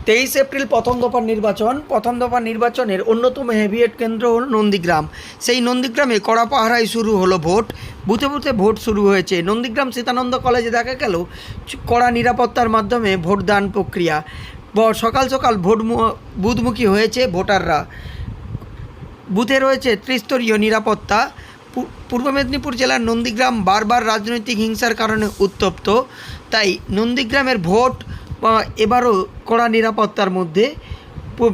তেইশ এপ্রিল প্রথম দফা নির্বাচনের অন্যতম হেভিয়েট কেন্দ্র হল নন্দীগ্রাম। সেই নন্দীগ্রামে কড়া পাহারায় শুরু হলো ভোট। বুথে বুথে ভোট শুরু হয়েছে। নন্দীগ্রাম সীতানন্দ কলেজে দেখা গেল কড়া নিরাপত্তার মাধ্যমে ভোটদান প্রক্রিয়া। সকাল সকাল বুথমুখী হয়েছে ভোটাররা। বুথে রয়েছে ত্রিস্তরীয় নিরাপত্তা। পূর্ব মেদিনীপুর জেলার নন্দীগ্রাম বারবার রাজনৈতিক হিংসার কারণে উত্তপ্ত, তাই নন্দীগ্রামের ভোট এবারও কড়া নিরাপত্তার মধ্যে।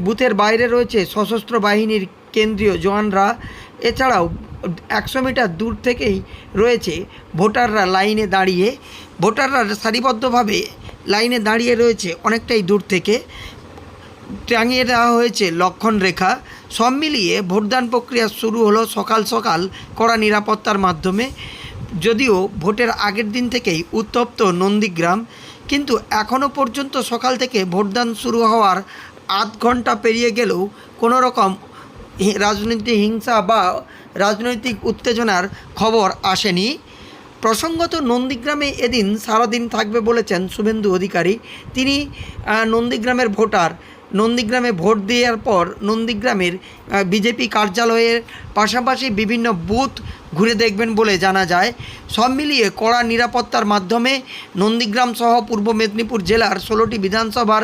বুথের বাইরে রয়েছে সশস্ত্র বাহিনীর কেন্দ্রীয় জওয়ানরা। এছাড়াও 100 মিটার দূর থেকেই রয়েছে ভোটাররা লাইনে দাঁড়িয়ে। ভোটাররা সারিবদ্ধভাবে লাইনে দাঁড়িয়ে রয়েছে অনেকটাই দূর থেকে। টাঙিয়ে দেওয়া হয়েছে লক্ষণ রেখা। সব মিলিয়ে ভোটদান প্রক্রিয়া শুরু হলো সকাল সকাল কড়া নিরাপত্তার মাধ্যমে। যদিও ভোটের আগের দিন থেকেই উত্তপ্ত নন্দীগ্রাম, কিন্তু এখনও পর্যন্ত সকাল থেকে ভোটদান শুরু হওয়ার আধ ঘন্টা পেরিয়ে গেলেও কোনো রকম রাজনৈতিক হিংসা বা রাজনৈতিক উত্তেজনার খবর আসেনি। প্রসঙ্গত নন্দীগ্রামে এদিন সারাদিন থাকবে বলেছেন শুভেন্দু অধিকারী। তিনি নন্দীগ্রামের ভোটার। নন্দীগ্রামে ভোট দেওয়ার পর নন্দীগ্রামের বিজেপি কার্যালয়ের পাশাপাশি বিভিন্ন বুথ ঘুরে দেখবেন বলে জানা যায়। সব মিলিয়ে কড়া নিরাপত্তার মাধ্যমে নন্দীগ্রাম সহ পূর্ব মেদিনীপুর জেলার 16টি বিধানসভার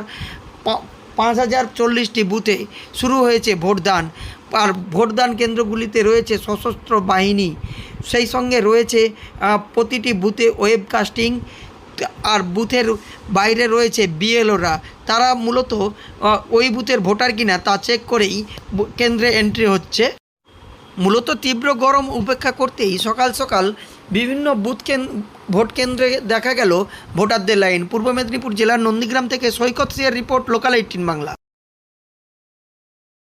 5040টি বুথে শুরু হয়েছে ভোটদান। আর ভোটদান কেন্দ্রগুলিতে রয়েছে সশস্ত্র বাহিনী, সেই সঙ্গে রয়েছে প্রতিটি বুথে ওয়েবকাস্টিং। আর বুথের বাইরে রয়েছে বিএলওরা। তারা মূলত ওই বুথের ভোটার কিনা তা চেক করেই কেন্দ্রে এন্ট্রি হচ্ছে। মূলত তীব্র গরম উপেক্ষা করতেই সকাল সকাল বিভিন্ন ভোট কেন্দ্রে দেখা গেল ভোটারদের লাইন। পূর্ব মেদিনীপুর জেলার নন্দীগ্রাম থেকে সৈকত সিয়ার রিপোর্ট, লোকাল 18 বাংলা।